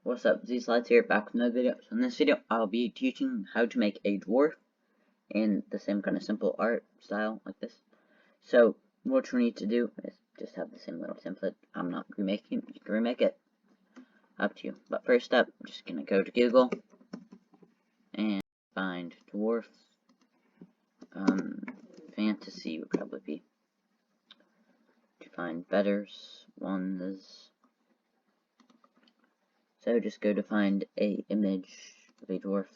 What's up, Z-Slides here, back with another video. So in this video, I'll be teaching how to make a dwarf in the same kind of simple art style like this. So what you need to do is just have the same little template. I'm not remaking it. You can remake it. Up to you. But first up, I'm just going to go to Google and find dwarf. Fantasy would probably be. To find better ones. So just go to find a image of a dwarf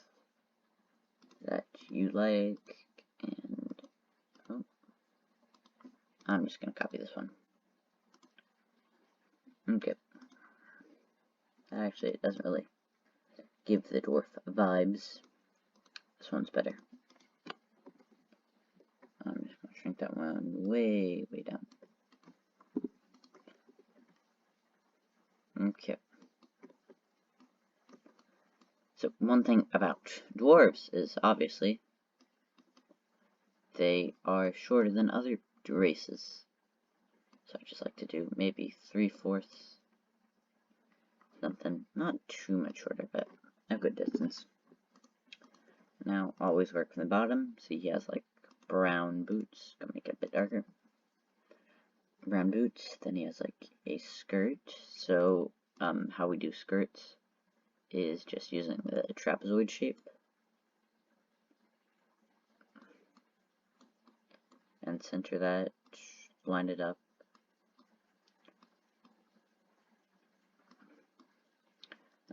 that you like, and I'm just going to copy this one. Okay. Actually, it doesn't really give the dwarf vibes. This one's better. I'm just going to shrink that one way down. Okay. So one thing about dwarves is obviously they are shorter than other races. So I just like to do maybe 3/4, something not too much shorter, but a good distance. Now always work from the bottom. See, he has like brown boots. Gonna make it a bit darker. Brown boots. Then he has like a skirt. So how we do skirts is just using the trapezoid shape and center that, line it up.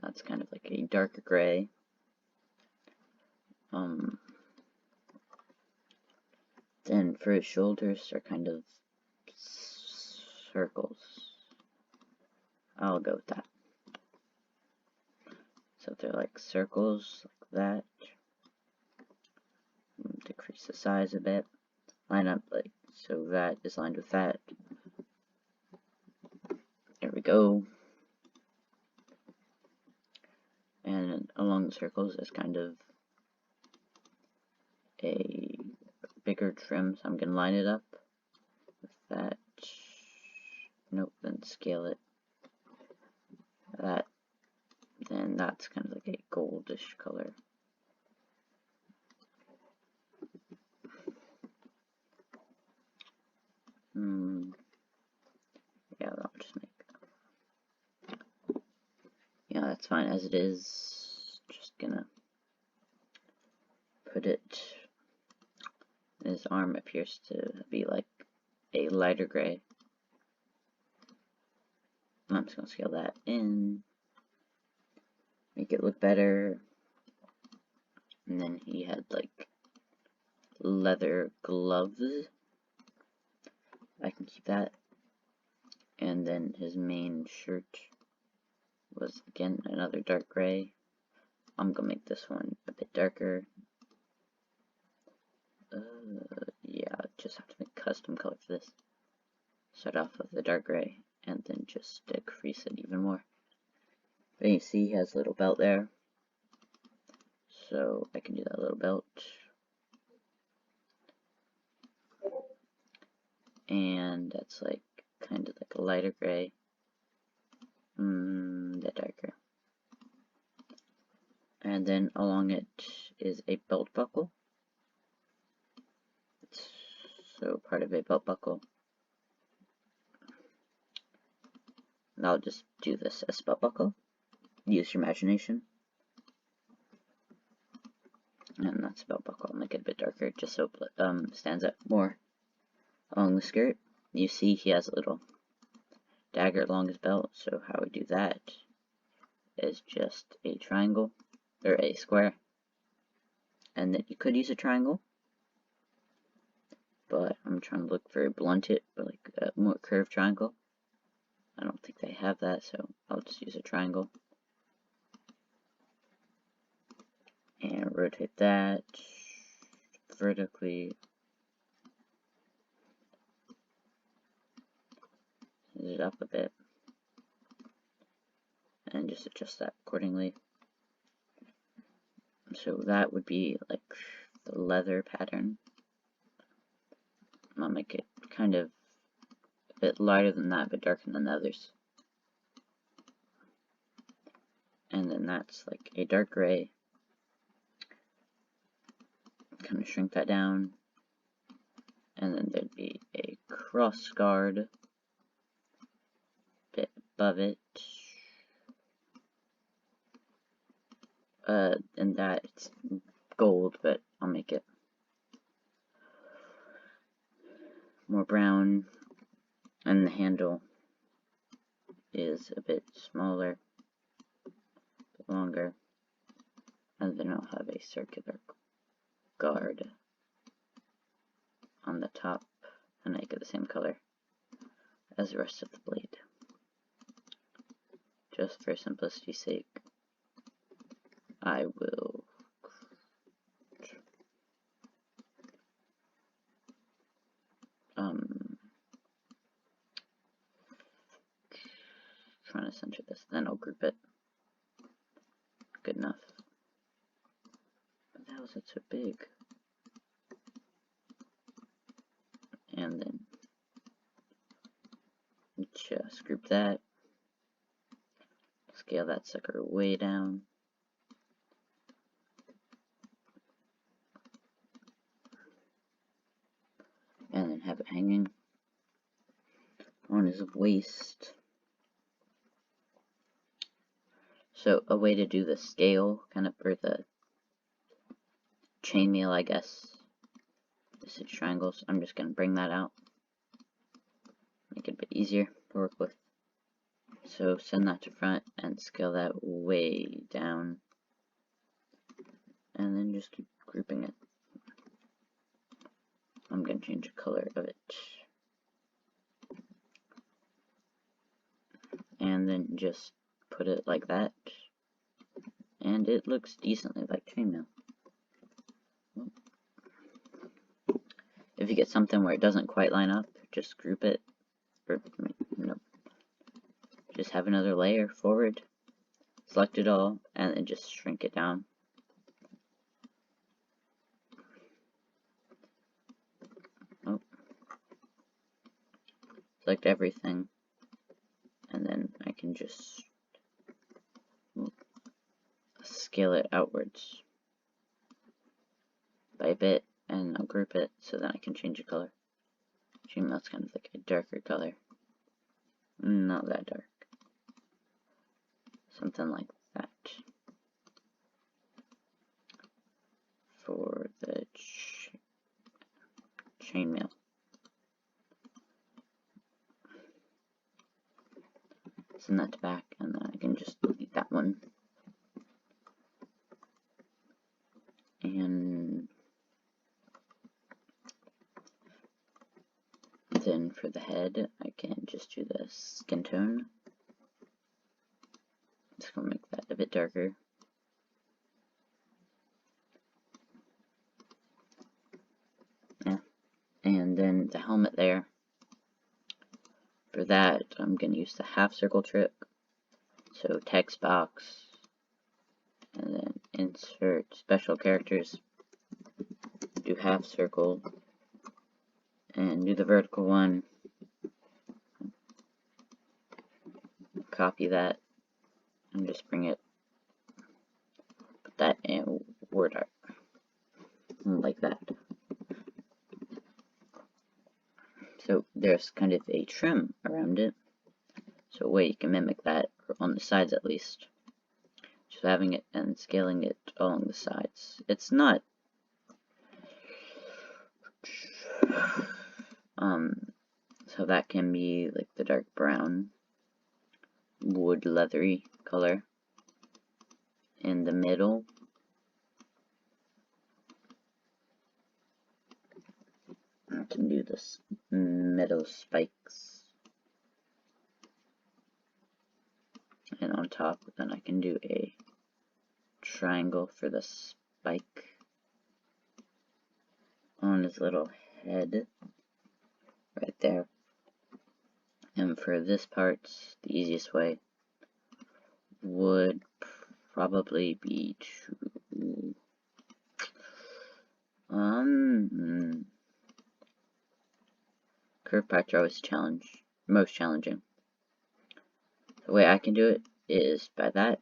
That's kind of like a darker gray. Then for his shoulders are kind of circles. I'll go with that. So they're like circles like that. Decrease the size a bit. Line up like so that is lined with that. There we go. And along the circles is kind of a bigger trim, so I'm going to line it up with that. Nope, then scale it. That. Then that's kind of like a goldish color. Yeah, that'll just make. Yeah, that's fine as it is. Just gonna put it. His arm appears to be like a lighter gray. I'm just gonna scale that in, make it look better. And then he had like leather gloves. I can keep that. And then his main shirt was again another dark gray. I'm gonna make this one a bit darker. Yeah, just have to make custom color for this. Start off with the dark gray and then just decrease it even more. But you see he has a little belt there. So I can do that little belt. And that's like kind of like a lighter gray. The darker. And then along it is a belt buckle. So part of a belt buckle. And I'll just do this as belt buckle. Use your imagination. And that's belt buckle. I'll make it a bit darker just so it stands out more. Along the skirt, you see he has a little dagger along his belt. So how we do that is just a triangle or a square. And then you could use a triangle, but I'm trying to look very blunted, but like a more curved triangle. I don't think they have that, so I'll just use a triangle. And rotate that vertically. It up a bit. And just adjust that accordingly. So that would be like the leather pattern. I'll make it kind of a bit lighter than that, but darker than the others. and then that's like a dark gray. Kind of shrink that down, and then there'd be a cross guard bit above it, and that's gold, but I'll make it more brown, and the handle is a bit smaller, a bit longer, and then I'll have a circular guard on the top and make it the same color as the rest of the blade. Just for simplicity's sake, I will trying to center this, then I'll group it. Good enough. But how is it so big? And then just group that. Scale that sucker way down. And then have it hanging on his waist. So a way to do the scale, kind of, or the chainmail, I guess, the 6 triangles. I'm just going to bring that out, make it a bit easier to work with. So send that to front and scale that way down, and then just keep grouping it. I'm going to change the color of it, and then just put it like that, and it looks decently like chainmail. If you get something where it doesn't quite line up, just group it, or no, just have another layer forward, select it all, and then just shrink it down. Select everything, and then I can just scale it outwards by a bit, and I'll group it so then I can change the color. That's kind of like a darker color. Not that dark. Something like that. For the chainmail. Send that to back, and then I can just delete that one. And then for the head, I can just do the skin tone. Just gonna make that a bit darker. Yeah. And then the helmet there. For that, I'm gonna use the half circle trick. So text box, and then insert special characters. Do half circle, and do the vertical one. Copy that, and just bring it, put that in word art, like that. So there's kind of a trim around it, so a way you can mimic that, or on the sides at least. Just having it and scaling it along the sides. It's not so that can be like the dark brown, wood leathery color in the middle. I can do this middle spikes, and on top then I can do a triangle for the spike on his little head right there. And for this part, the easiest way would probably be to curved parts are always most challenging. The way I can do it is by that,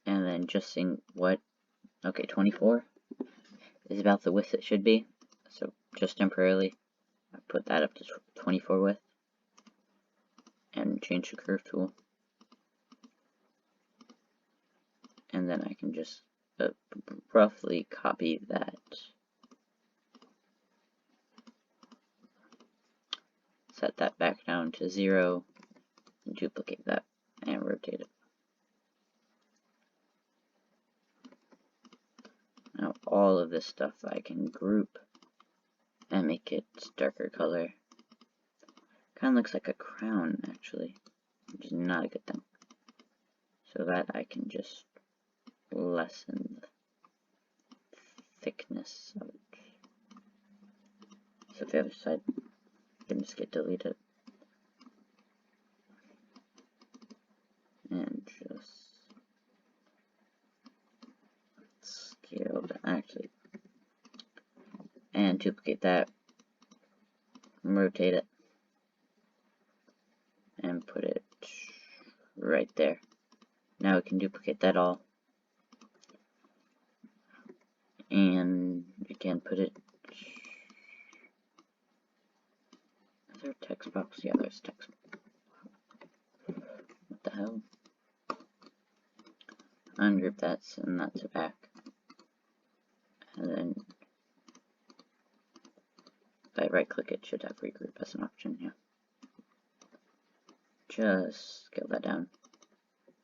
and then just seeing what, okay, 24 is about the width it should be, so just temporarily I put that up to 24 width, and change the curve tool, and then I can just roughly copy that, set that back down to 0, and duplicate that, and rotate it. Now all of this stuff I can group and make it darker color. Kind of looks like a crown, actually, which is not a good thing. So that I can just lessen the thickness of it. So the other side can just get deleted. And just scale that, actually. And duplicate that, rotate it, and put it right there. Now we can duplicate that all, and again put it. Is there a text box? Yeah, there's text. What the hell? Ungroup that, send that to back, and then if I right click it, should have regroup as an option here. Just scale that down.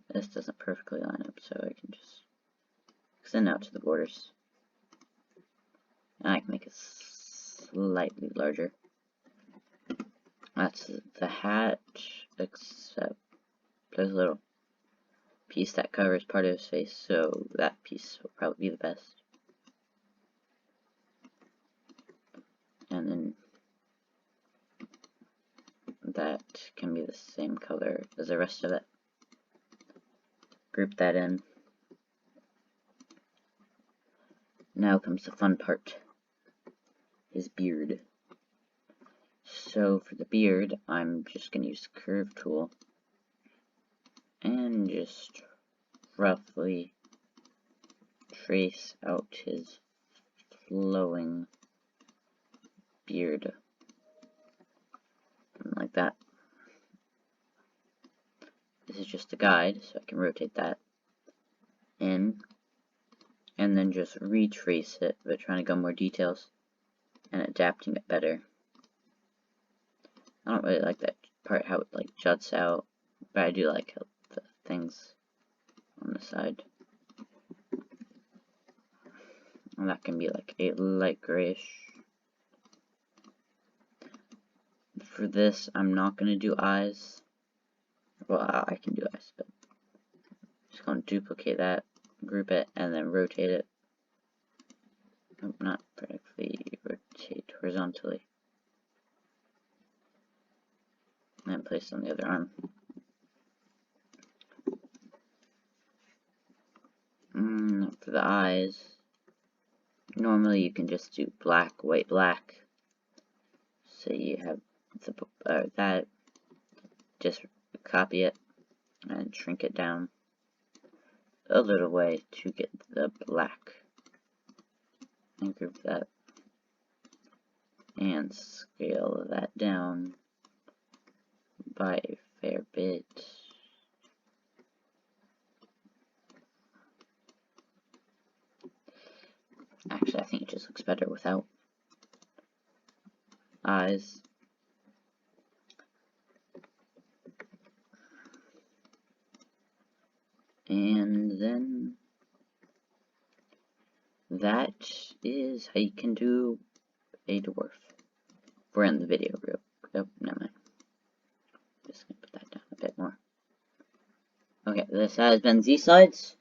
This doesn't perfectly line up, so I can just extend out to the borders. And I can make it slightly larger. That's the hat, except there's a little piece that covers part of his face, so that piece will probably be the best. And then that can be the same color as the rest of it. Group that in. Now comes the fun part. His beard. So for the beard, I'm just going to use the curve tool and just roughly trace out his flowing beard. Like that. This is just a guide, so I can rotate that in, and then just retrace it, but trying to go more details and adapting it better. I don't really like that part, how it like juts out, but I do like how the things on the side. And that can be like a light grayish. For this, I'm not going to do eyes. Well, I can do eyes, but I'm just going to duplicate that, group it, and then rotate it. Not vertically, rotate horizontally. And then place on the other arm. For the eyes, normally you can just do black, white, black. So you have that, just copy it and shrink it down a little way to get the black, and group that and scale that down by a fair bit. Actually, I think it just looks better without eyes. And then that is how you can do a dwarf. We're in the video real. Oh, never mind. Just gonna put that down a bit more. Okay, this has been Z-Sides.